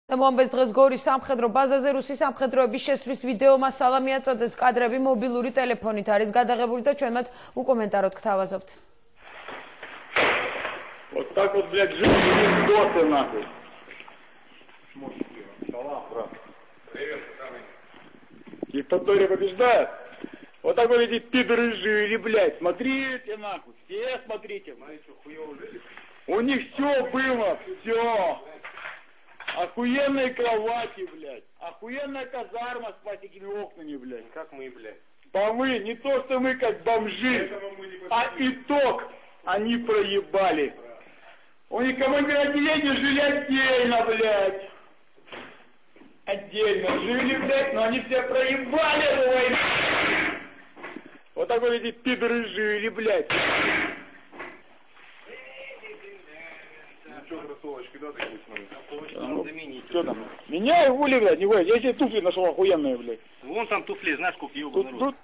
მომბეს დღეს გორის სამხედრო ბაზაზე რუსი სამხედროების შესვლის ვიდეო მასალა მიაწოდეს კადრები მობილური ტელეფონით არის გადაღებული და ჩვენ მათ უკომენტაროთ გთავაზობთ. Вот так вот, блядь, жить не доты, нахуй. Салам, брат. Привет, пацаны. Диктатория побеждает. Вот так вот эти пидоры жили, блядь. Смотрите, нахуй. Все смотрите. У них все было, все. Охуенные кровати, блядь. Охуенная казарма с пластиковыми окнами, блядь. Как мы, блядь. Да мы, не то, что мы как бомжи, а итог они проебали. У них командиры отделения жили отдельно, блядь. Отдельно жили, блядь, но они все проебали эту войну. Вот так вот эти пидоры жили, блядь. Что, кроссовочки, да, такие заменить. Что там? Меняй, хули, блядь, не хуй. Я себе туфли нашел охуенные, блядь. Вон там туфли, знаешь, сколько ебаный рот.